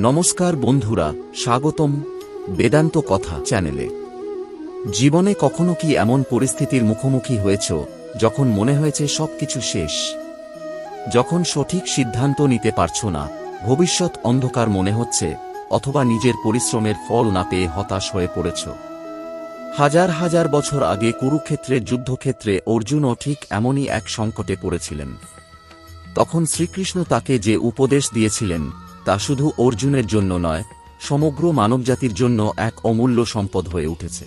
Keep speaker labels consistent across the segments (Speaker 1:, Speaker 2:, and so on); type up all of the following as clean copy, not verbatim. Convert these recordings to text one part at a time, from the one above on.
Speaker 1: নমস্কার বন্ধুরা, স্বাগতম বেদান্ত কথা চ্যানেলে। জীবনে কখনো কি এমন পরিস্থিতির মুখোমুখি হয়েছ যখন মনে হয়েছে সবকিছু শেষ, যখন সঠিক সিদ্ধান্ত নিতে পারছো না, ভবিষ্যৎ অন্ধকার মনে হচ্ছে, অথবা নিজের পরিশ্রমের ফল না পেয়ে হতাশ হয়ে পড়েছ? হাজার হাজার বছর আগে কুরুক্ষেত্রের যুদ্ধক্ষেত্রে অর্জুনও ঠিক এমনই এক সংকটে পড়েছিলেন। তখন শ্রীকৃষ্ণ তাকে যে উপদেশ দিয়েছিলেন তা শুধু অর্জুনের জন্য নয়, সমগ্র মানবজাতির জন্য এক অমূল্য সম্পদ হয়ে উঠেছে।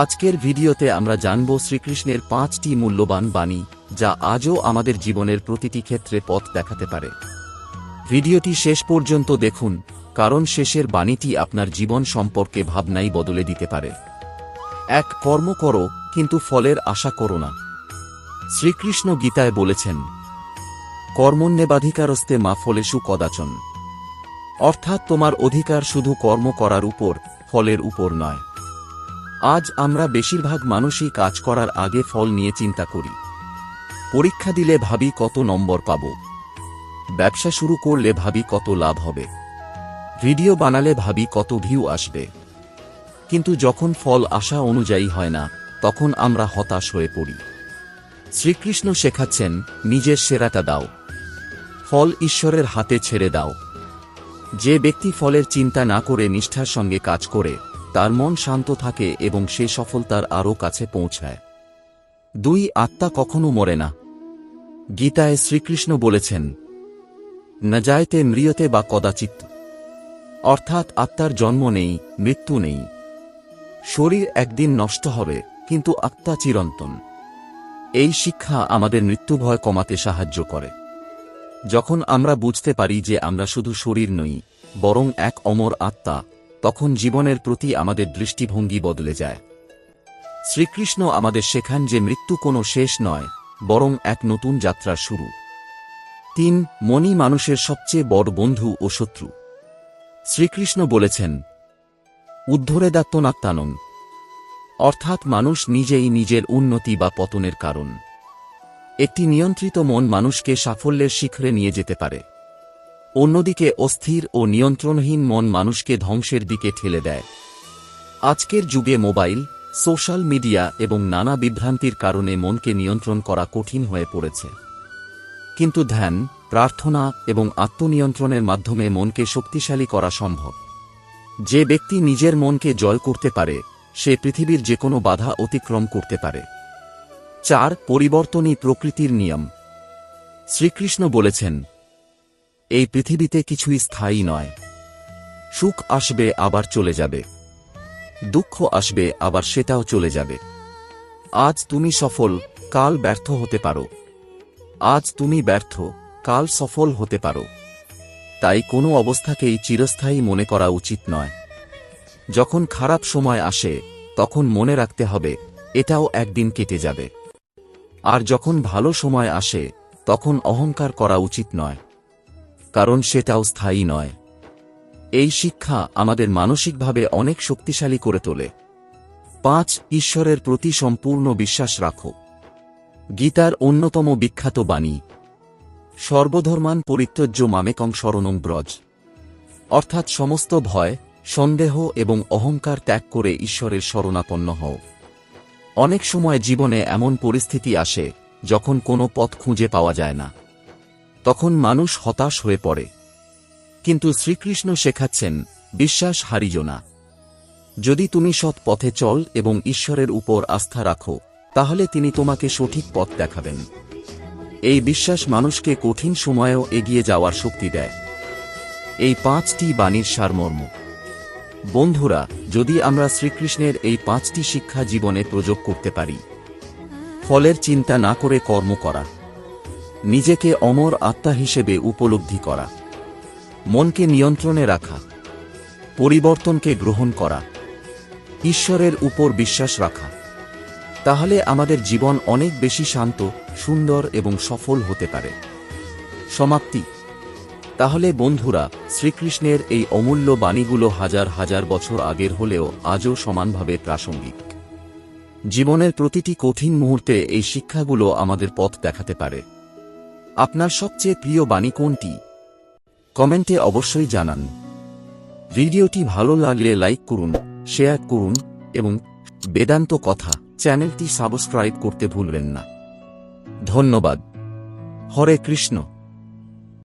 Speaker 1: আজকের ভিডিওতে আমরা জানব শ্রীকৃষ্ণের 5টি মূল্যবান বাণী, যা আজও আমাদের জীবনের প্রতিটি ক্ষেত্রে পথ দেখাতে পারে। ভিডিওটি শেষ পর্যন্ত দেখুন, কারণ শেষের বাণীটি আপনার জীবন সম্পর্কে ভাবনাই বদলে দিতে পারে। এক, কর্ম করো, কিন্তু ফলের আশা করো না। শ্রীকৃষ্ণ গীতায় বলেছেন, কর্মণ্যেবাধিকারস্তে মা ফলেষু কদাচন। অর্থাৎ তোমার অধিকার শুধু কর্ম করার উপর, ফলের উপর নয়। আজ আমরা বেশিরভাগ মানুষই কাজ করার আগে ফল নিয়ে চিন্তা করি। পরীক্ষা দিলে ভাবি কত নম্বর পাব, ব্যবসা শুরু করলে ভাবি কত লাভ হবে, ভিডিও বানালে ভাবি কত ভিউ আসবে। কিন্তু যখন ফল আশা অনুযায়ী হয় না, তখন আমরা হতাশ হয়ে পড়ি। শ্রীকৃষ্ণ শেখাচ্ছেন, নিজের সেরাটা দাও, ফল ঈশ্বরের হাতে ছেড়ে দাও। যে ব্যক্তি ফলের চিন্তা না করে নিষ্ঠার সঙ্গে কাজ করে, তার মন শান্ত থাকে এবং সে সফলতার আরও কাছে পৌঁছায়। 2, আত্মা কখনো মরে না। গীতায় শ্রীকৃষ্ণ বলেছেন, না জায়তে ম্রিয়তে বা কদাচিৎ। অর্থাৎ আত্মার জন্ম নেই, মৃত্যু নেই। শরীর একদিন নষ্ট হবে, কিন্তু আত্মা চিরন্তন। এই শিক্ষা আমাদের মৃত্যুভয় কমাতে সাহায্য করে। যখন আমরা বুঝতে পারি যে আমরা শুধু শরীর নই, বরং এক অমর আত্মা, তখন জীবনের প্রতি আমাদের দৃষ্টিভঙ্গি বদলে যায়। শ্রীকৃষ্ণ আমাদের শেখান যে মৃত্যু কোনো শেষ নয়, বরং এক নতুন যাত্রার শুরু। 3, মনই মানুষের সবচেয়ে বড় বন্ধু ও শত্রু। শ্রীকৃষ্ণ বলেছেন, উদ্ধরেদাত্মনাত্মানং। অর্থাৎ মানুষ নিজেই নিজের উন্নতি বা পতনের কারণ। একটি নিয়ন্ত্রিত মন মানুষকে সাফল্যের শিখরে নিয়ে যেতে পারে। অন্যদিকে অস্থির ও নিয়ন্ত্রণহীন মন মানুষকে ধ্বংসের দিকে ঠেলে দেয়। আজকের যুগে মোবাইল, সোশ্যাল মিডিয়া এবং নানা বিভ্রান্তির কারণে মনকে নিয়ন্ত্রণ করা কঠিন হয়ে পড়েছে। কিন্তু ধ্যান, প্রার্থনা এবং আত্মনিয়ন্ত্রণের মাধ্যমে মনকে শক্তিশালী করা সম্ভব। যে ব্যক্তি নিজের মনকে জয় করতে পারে, সে পৃথিবীর যে কোনো বাধা অতিক্রম করতে পারে। 4, পরিবর্তনই প্রকৃতির নিয়ম। শ্রীকৃষ্ণ বলেছেন, এই পৃথিবীতে কিছুই স্থায়ী নয়। সুখ আসবে আবার চলে যাবে, দুঃখ আসবে আবার সেটাও চলে যাবে। আজ তুমি সফল, কাল ব্যর্থ হতে পারো। আজ তুমি ব্যর্থ, কাল সফল হতে পারো। তাই কোনো অবস্থাকেই চিরস্থায়ী মনে করা উচিত নয়। যখন খারাপ সময় আসে, তখন মনে রাখতে হবে, এটাও একদিন কেটে যাবে। আর যখন ভালো সময় আসে, তখন অহংকার করা উচিত নয়, কারণ সেটাও স্থায়ী নয়। এই শিক্ষা আমাদের মানসিকভাবে অনেক শক্তিশালী করে তোলে। 5, ঈশ্বরের প্রতি সম্পূর্ণ বিশ্বাস রাখো। গীতার অন্যতম বিখ্যাত বাণী, সর্বধর্মান পরিত্যজ্য মামেকং শরণং ব্রজ। অর্থাৎ সমস্ত ভয়, সন্দেহ এবং অহংকার ত্যাগ করে ঈশ্বরের শরণাপন্ন হও। অনেক সময় জীবনে এমন পরিস্থিতি আসে যখন কোনো পথ খুঁজে পাওয়া যায় না। তখন মানুষ হতাশ হয়ে পড়ে। কিন্তু শ্রীকৃষ্ণ শেখাচ্ছেন, বিশ্বাস হারিও না। যদি তুমি সৎ পথে চল এবং ঈশ্বরের উপর আস্থা রাখো, তাহলে তিনি তোমাকে সঠিক পথ দেখাবেন। এই বিশ্বাস মানুষকে কঠিন সময়েও এগিয়ে যাওয়ার শক্তি দেয়। এই 5টি বাণীর সারমর্ম। বন্ধুরা, যদি আমরা শ্রীকৃষ্ণের এই 5টি শিক্ষা জীবনে প্রয়োগ করতে পারি, ফলের চিন্তা না করে কর্ম করা, নিজেকে অমর আত্মা হিসেবে উপলব্ধি করা, মনকে নিয়ন্ত্রণে রাখা, পরিবর্তনকে গ্রহণ করা, ঈশ্বরের উপর বিশ্বাস রাখা, তাহলে আমাদের জীবন অনেক বেশি শান্ত, সুন্দর এবং সফল হতে পারে। সমাপ্তি। তাহলে বন্ধুরা, শ্রীকৃষ্ণের এই অমূল্য বাণীগুলো হাজার হাজার বছর আগের হলেও আজও সমানভাবে প্রাসঙ্গিক। জীবনের প্রতিটি কঠিন মুহূর্তে এই শিক্ষাগুলো আমাদের পথ দেখাতে পারে। আপনার সবচেয়ে প্রিয় বাণী কোনটি? কমেন্টে অবশ্যই জানান। ভিডিওটি ভালো লাগলে লাইক করুন, শেয়ার করুন এবং বেদান্ত কথা চ্যানেলটি সাবস্ক্রাইব করতে ভুলবেন না। ধন্যবাদ। হরে কৃষ্ণ।